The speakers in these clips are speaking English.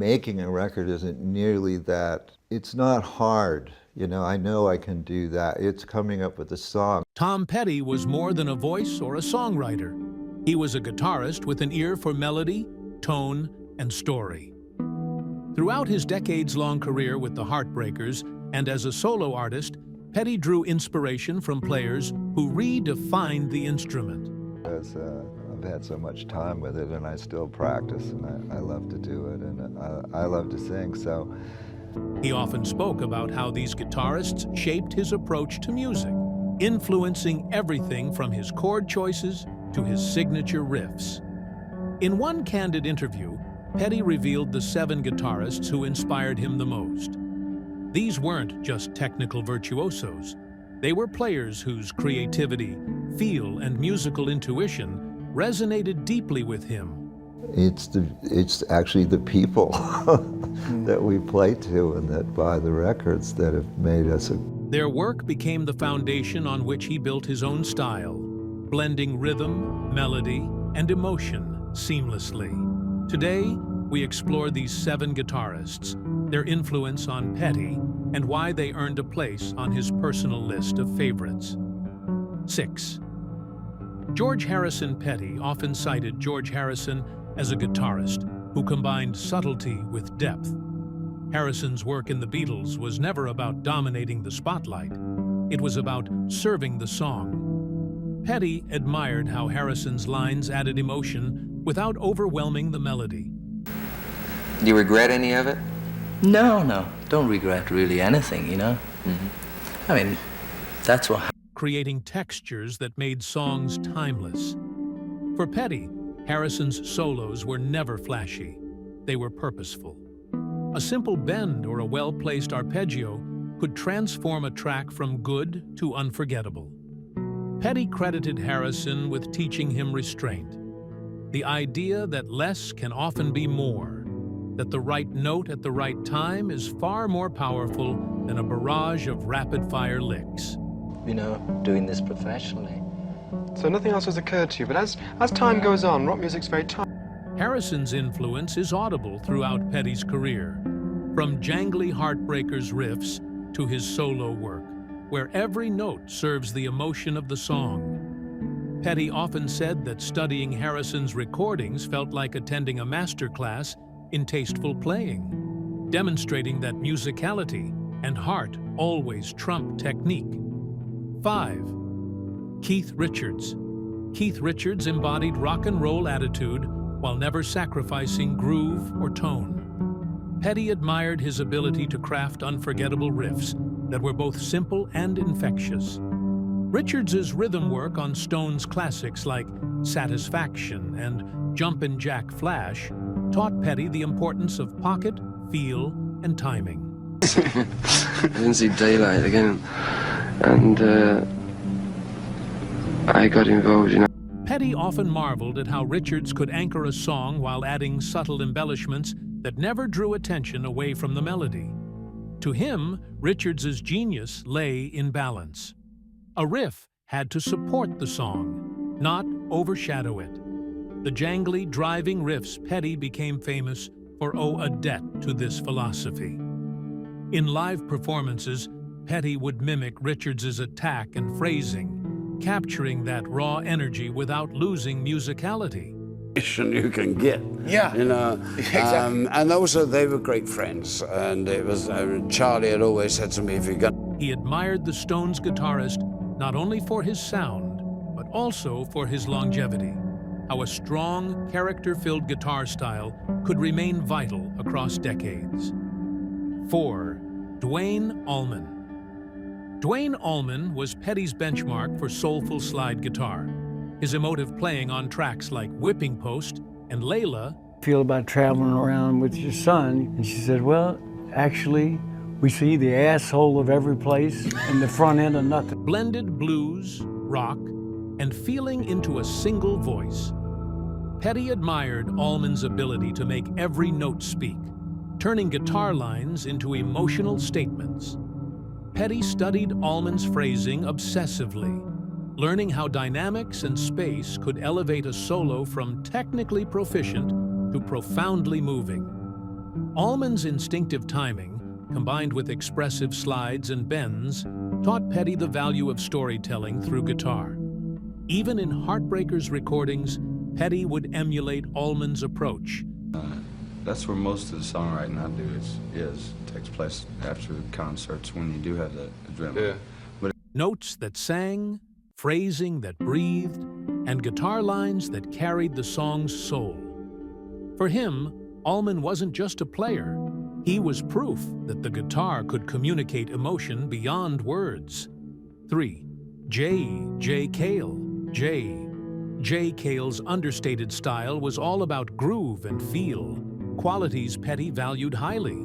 Making a record isn't nearly that, it's not hard. You know I can do that. It's coming up with a song. Tom Petty was more than a voice or a songwriter. He was a guitarist with an ear for melody, tone, and story. Throughout his decades-long career with the Heartbreakers and as a solo artist, Petty drew inspiration from players who redefined the instrument. I've had so much time with it, and I still practice, and I love to do it, and I love to sing, so. He often spoke about how these guitarists shaped his approach to music, influencing everything from his chord choices to his signature riffs. In one candid interview, Petty revealed the 7 guitarists who inspired him the most. These weren't just technical virtuosos. They were players whose creativity, feel, and musical intuition resonated deeply with him. It's actually the people that we play to and that buy the records that have made us. Their work became the foundation on which he built his own style, blending rhythm, melody, and emotion seamlessly. Today, we explore these 7 guitarists, their influence on Petty, and why they earned a place on his personal list of favorites. 6. George Harrison Petty often cited George Harrison as a guitarist who combined subtlety with depth. Harrison's work in the Beatles was never about dominating the spotlight. It was about serving the song. Petty admired how Harrison's lines added emotion without overwhelming the melody. Do you regret any of it? No. Don't regret really anything, you know? I mean, that's what... Creating textures that made songs timeless. For Petty, Harrison's solos were never flashy. They were purposeful. A simple bend or a well-placed arpeggio could transform a track from good to unforgettable. Petty credited Harrison with teaching him restraint. The idea that less can often be more, that the right note at the right time is far more powerful than a barrage of rapid-fire licks. You know, doing this professionally. So nothing else has occurred to you, but as time goes on, rock music's very tight. Harrison's influence is audible throughout Petty's career, from jangly Heartbreakers riffs to his solo work, where every note serves the emotion of the song. Petty often said that studying Harrison's recordings felt like attending a master class in tasteful playing, demonstrating that musicality and heart always trump technique. 5. Keith Richards. Keith Richards embodied rock and roll attitude while never sacrificing groove or tone. Petty admired his ability to craft unforgettable riffs that were both simple and infectious. Richards's rhythm work on Stone's classics like Satisfaction and Jumpin' Jack Flash taught Petty the importance of pocket, feel, and timing. I didn't see daylight again, and I got involved, you know. Petty often marveled at how Richards could anchor a song while adding subtle embellishments that never drew attention away from the melody. To him, Richards's genius lay in balance. A riff had to support the song, not overshadow it. The jangly, driving riffs Petty became famous for owe a debt to this philosophy. In live performances, Petty would mimic Richards's attack and phrasing, capturing that raw energy without losing musicality. You can get, you know, Exactly. and also they were great friends, and it was Charlie had always said to me, if you're going. He admired the Stones guitarist not only for his sound, but also for his longevity, how a strong, character-filled guitar style could remain vital across decades. 4. Duane Allman. Duane Allman was Petty's benchmark for soulful slide guitar. His emotive playing on tracks like Whipping Post and Layla. Feel about traveling around with your son? And she said, well, actually, we see the asshole of every place and the front end of nothing. Blended blues, rock, and feeling into a single voice. Petty admired Allman's ability to make every note speak, turning guitar lines into emotional statements. Petty studied Allman's phrasing obsessively, learning how dynamics and space could elevate a solo from technically proficient to profoundly moving. Allman's instinctive timing, combined with expressive slides and bends, taught Petty the value of storytelling through guitar. Even in Heartbreakers recordings, Petty would emulate Allman's approach. That's where most of the songwriting I do takes place after concerts when you do have that adrenaline. Yeah. Notes that sang, phrasing that breathed, and guitar lines that carried the song's soul. For him, Allman wasn't just a player. He was proof that the guitar could communicate emotion beyond words. 3. J. Cale. J. Cale's understated style was all about groove and feel, qualities Petty valued highly.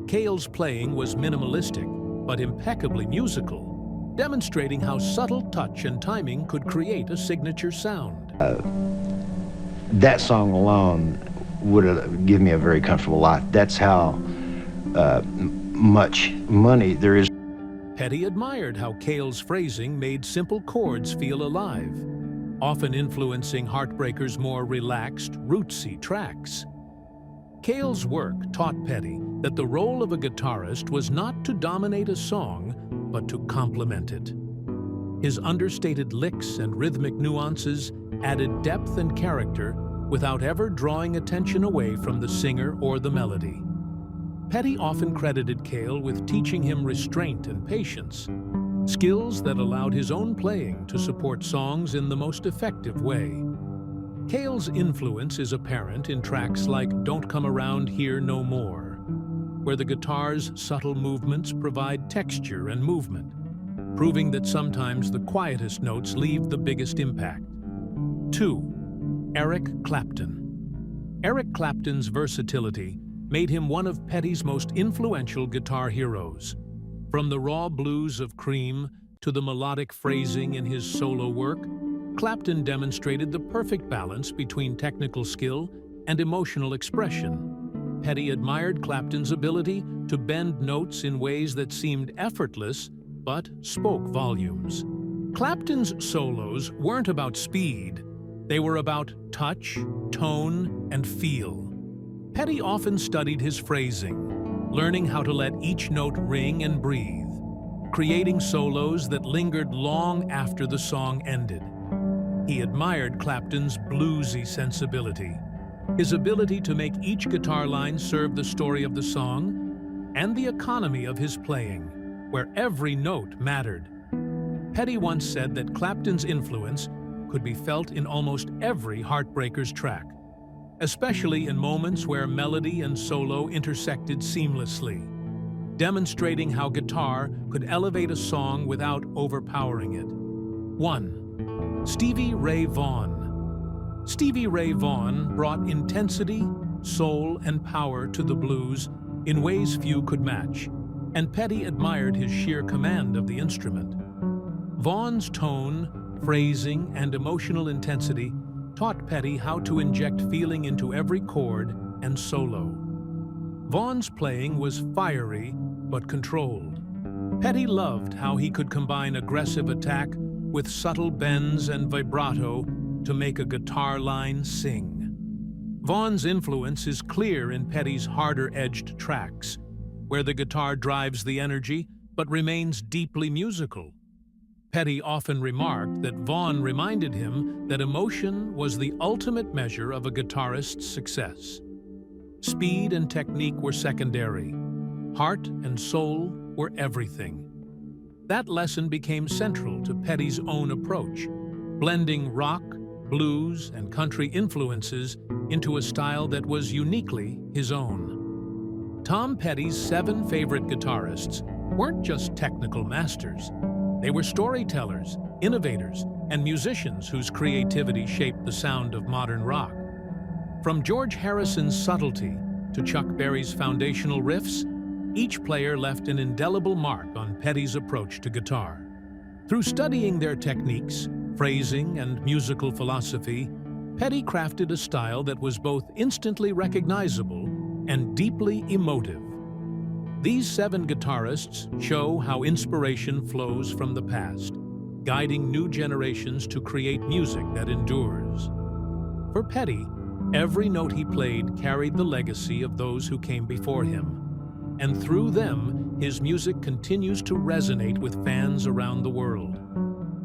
Cale's playing was minimalistic, but impeccably musical, demonstrating how subtle touch and timing could create a signature sound. That song alone would have given me a very comfortable life. That's how much money there is. Petty admired how Cale's phrasing made simple chords feel alive, often influencing Heartbreakers' more relaxed, rootsy tracks. Cale's work taught Petty that the role of a guitarist was not to dominate a song, but to complement it. His understated licks and rhythmic nuances added depth and character without ever drawing attention away from the singer or the melody. Petty often credited Cale with teaching him restraint and patience, skills that allowed his own playing to support songs in the most effective way. Cale's influence is apparent in tracks like Don't Come Around Here No More, where the guitar's subtle movements provide texture and movement, proving that sometimes the quietest notes leave the biggest impact. 2. Eric Clapton. Eric Clapton's versatility made him one of Petty's most influential guitar heroes. From the raw blues of Cream to the melodic phrasing in his solo work, Clapton demonstrated the perfect balance between technical skill and emotional expression. Petty admired Clapton's ability to bend notes in ways that seemed effortless but spoke volumes. Clapton's solos weren't about speed, they were about touch, tone, and feel. Petty often studied his phrasing, learning how to let each note ring and breathe, creating solos that lingered long after the song ended. He admired Clapton's bluesy sensibility, his ability to make each guitar line serve the story of the song, and the economy of his playing, where every note mattered. Petty once said that Clapton's influence could be felt in almost every Heartbreakers track, especially in moments where melody and solo intersected seamlessly, demonstrating how guitar could elevate a song without overpowering it. 1. Stevie Ray Vaughan. Stevie Ray Vaughan brought intensity, soul, and power to the blues in ways few could match, and Petty admired his sheer command of the instrument. Vaughan's tone, phrasing, and emotional intensity taught Petty how to inject feeling into every chord and solo. Vaughan's playing was fiery but controlled. Petty loved how he could combine aggressive attack with subtle bends and vibrato to make a guitar line sing. Vaughan's influence is clear in Petty's harder-edged tracks, where the guitar drives the energy but remains deeply musical. Petty often remarked that Vaughan reminded him that emotion was the ultimate measure of a guitarist's success. Speed and technique were secondary. Heart and soul were everything. That lesson became central to Petty's own approach, blending rock, blues, and country influences into a style that was uniquely his own. Tom Petty's 7 favorite guitarists weren't just technical masters. They were storytellers, innovators, and musicians whose creativity shaped the sound of modern rock. From George Harrison's subtlety to Chuck Berry's foundational riffs, each player left an indelible mark on Petty's approach to guitar. Through studying their techniques, phrasing, and musical philosophy, Petty crafted a style that was both instantly recognizable and deeply emotive. These 7 guitarists show how inspiration flows from the past, guiding new generations to create music that endures. For Petty, Every note he played carried the legacy of those who came before him. And through them, his music continues to resonate with fans around the world.